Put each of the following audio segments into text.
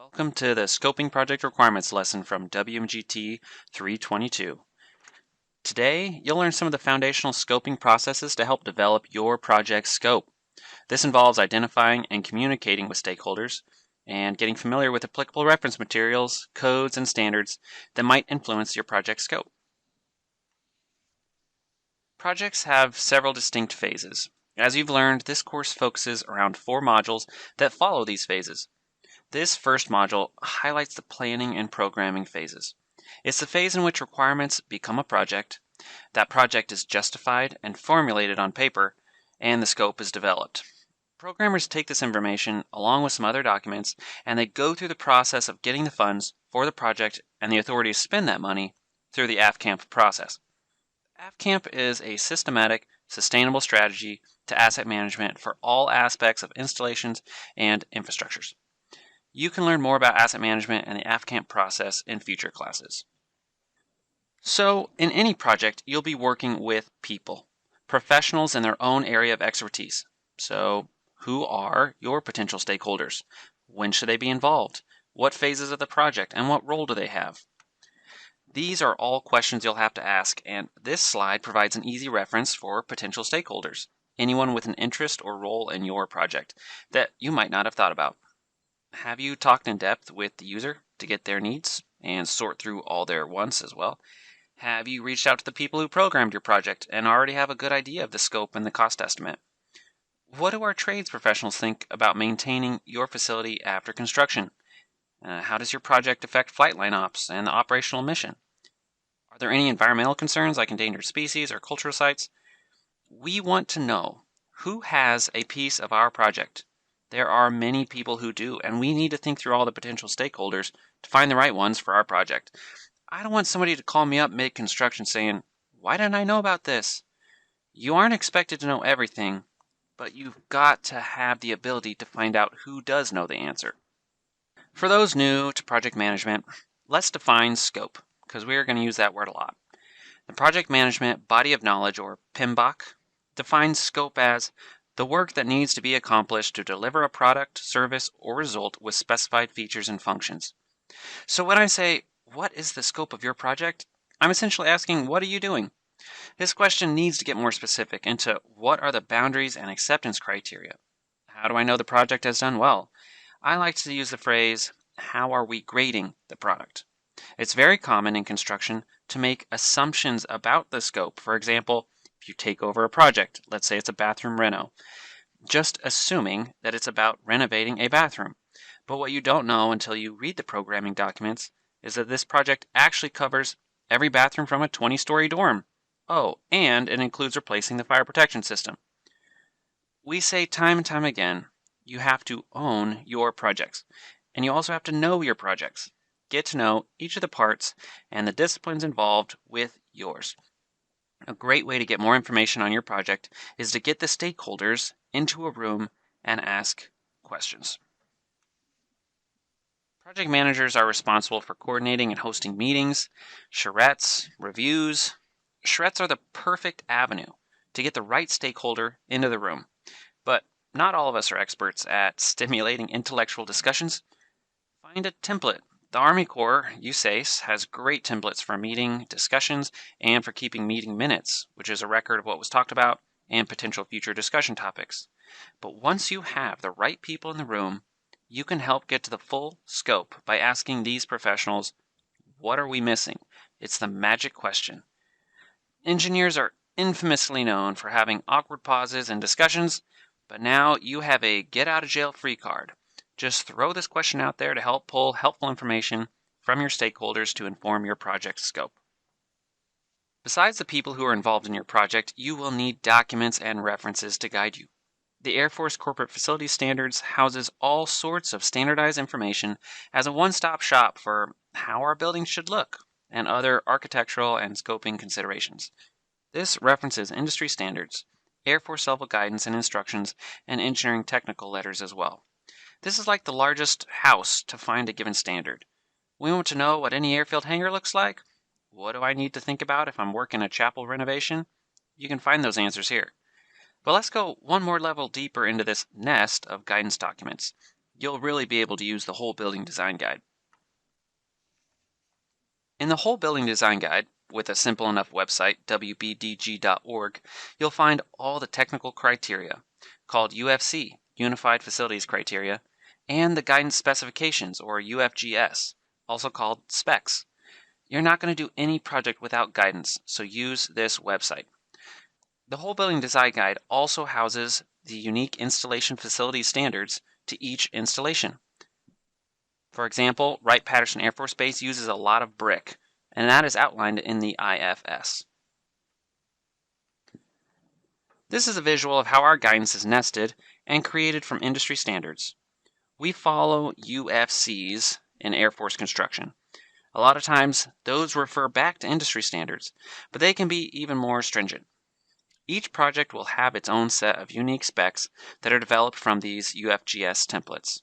Welcome to the Scoping Project Requirements lesson from WMGT 322. Today, you'll learn some of the foundational scoping processes to help develop your project scope. This involves identifying and communicating with stakeholders and getting familiar with applicable reference materials, codes, and standards that might influence your project scope. Projects have several distinct phases. As you've learned, this course focuses around 4 modules that follow these phases. This first module highlights the planning and programming phases. It's the phase in which requirements become a project, that project is justified and formulated on paper, and the scope is developed. Programmers take this information along with some other documents, and they go through the process of getting the funds for the project and the authority to spend that money through the AFCAMP process. AFCAMP is a systematic, sustainable strategy to asset management for all aspects of installations and infrastructures. You can learn more about asset management and the AFCAMP process in future classes. So, in any project, you'll be working with people, professionals in their own area of expertise. So, who are your potential stakeholders? When should they be involved? What phases of the project and what role do they have? These are all questions you'll have to ask, and this slide provides an easy reference for potential stakeholders, anyone with an interest or role in your project that you might not have thought about. Have you talked in depth with the user to get their needs and sort through all their wants as well? Have you reached out to the people who programmed your project and already have a good idea of the scope and the cost estimate? What do our trades professionals think about maintaining your facility after construction? How does your project affect flight line ops and the operational mission? Are there any environmental concerns like endangered species or cultural sites? We want to know who has a piece of our project. There are many people who do, and we need to think through all the potential stakeholders to find the right ones for our project. I don't want somebody to call me up mid-construction saying, "Why didn't I know about this?" You aren't expected to know everything, but you've got to have the ability to find out who does know the answer. For those new to project management, let's define scope, because we are going to use that word a lot. The Project Management Body of Knowledge, or PMBOK, defines scope as the work that needs to be accomplished to deliver a product, service, or result with specified features and functions. So when I say, what is the scope of your project? I'm essentially asking, what are you doing? This question needs to get more specific into what are the boundaries and acceptance criteria. How do I know the project has done well? I like to use the phrase, how are we grading the product? It's very common in construction to make assumptions about the scope. For example, if you take over a project, let's say it's a bathroom reno, just assuming that it's about renovating a bathroom. But what you don't know until you read the programming documents is that this project actually covers every bathroom from a 20-story dorm. Oh, and it includes replacing the fire protection system. We say time and time again, you have to own your projects, and you also have to know your projects. Get to know each of the parts and the disciplines involved with yours. A great way to get more information on your project is to get the stakeholders into a room and ask questions. Project managers are responsible for coordinating and hosting meetings, charrettes, reviews. Charrettes are the perfect avenue to get the right stakeholder into the room. But not all of us are experts at stimulating intellectual discussions. Find a template. The Army Corps, USACE, has great templates for meeting discussions and for keeping meeting minutes, which is a record of what was talked about and potential future discussion topics. But once you have the right people in the room, you can help get to the full scope by asking these professionals, what are we missing? It's the magic question. Engineers are infamously known for having awkward pauses in discussions, but now you have a get-out-of-jail-free card. Just throw this question out there to help pull helpful information from your stakeholders to inform your project scope. Besides the people who are involved in your project, you will need documents and references to guide you. The Air Force Corporate Facilities Standards houses all sorts of standardized information as a one-stop shop for how our buildings should look and other architectural and scoping considerations. This references industry standards, Air Force level guidance and instructions, and engineering technical letters as well. This is like the largest house to find a given standard. We want to know what any airfield hangar looks like? What do I need to think about if I'm working a chapel renovation? You can find those answers here. But let's go one more level deeper into this nest of guidance documents. you'll really be able to use the whole building design guide. In the whole building design guide, with a simple enough website, wbdg.org, you'll find all the technical criteria, called UFC, Unified Facilities Criteria, and the guidance specifications, or UFGS, also called specs. You're not going to do any project without guidance, so use this website. The whole building design guide also houses the unique installation facility standards to each installation. For example, Wright-Patterson Air Force Base uses a lot of brick, and that is outlined in the IFS. This is a visual of how our guidance is nested and created from industry standards. We follow UFCs in Air Force construction. A lot of times, those refer back to industry standards, but they can be even more stringent. Each project will have its own set of unique specs that are developed from these UFGS templates.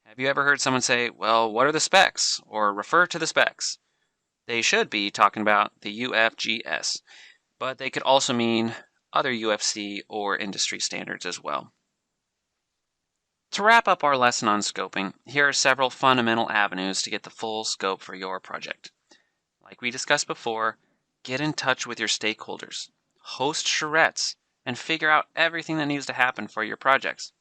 Have you ever heard someone say, well, what are the specs? Or refer to the specs? They should be talking about the UFGS, but they could also mean other UFC or industry standards as well. To wrap up our lesson on scoping, here are several fundamental avenues to get the full scope for your project. Like we discussed before, get in touch with your stakeholders, host charrettes, and figure out everything that needs to happen for your projects.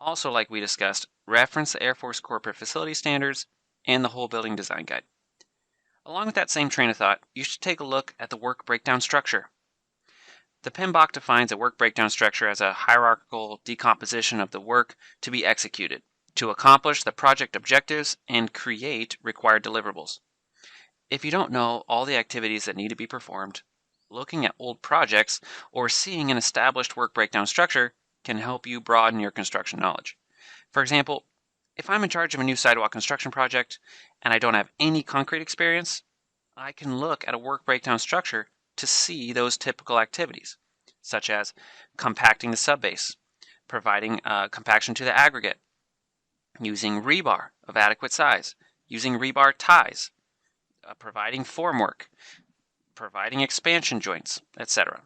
Also, like we discussed, reference the Air Force Corporate Facility Standards and the whole building design guide. Along with that same train of thought, you should take a look at the work breakdown structure. The PMBOK defines a work breakdown structure as a hierarchical decomposition of the work to be executed to accomplish the project objectives and create required deliverables. If you don't know all the activities that need to be performed, looking at old projects or seeing an established work breakdown structure can help you broaden your construction knowledge. For example, if I'm in charge of a new sidewalk construction project and I don't have any concrete experience, I can look at a work breakdown structure to see those typical activities, such as compacting the subbase, providing compaction to the aggregate, using rebar of adequate size, using rebar ties, providing formwork, providing expansion joints, etc.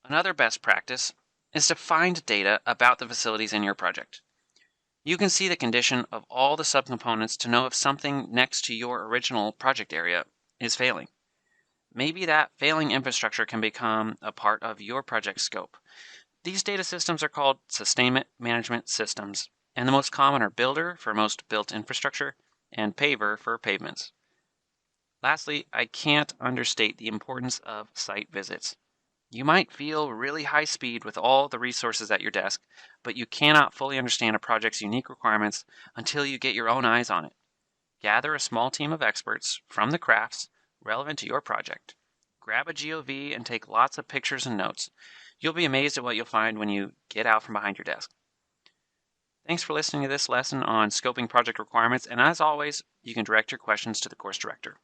Another best practice is to find data about the facilities in your project. You can see the condition of all the subcomponents to know if something next to your original project area is failing. Maybe that failing infrastructure can become a part of your project scope. These data systems are called sustainment management systems, and the most common are Builder for most built infrastructure and Paver for pavements. Lastly, I can't understate the importance of site visits. You might feel really high speed with all the resources at your desk, but you cannot fully understand a project's unique requirements until you get your own eyes on it. Gather a small team of experts from the crafts relevant to your project. Grab a GOV and take lots of pictures and notes. You'll be amazed at what you'll find when you get out from behind your desk. Thanks for listening to this lesson on scoping project requirements, and as always, you can direct your questions to the course director.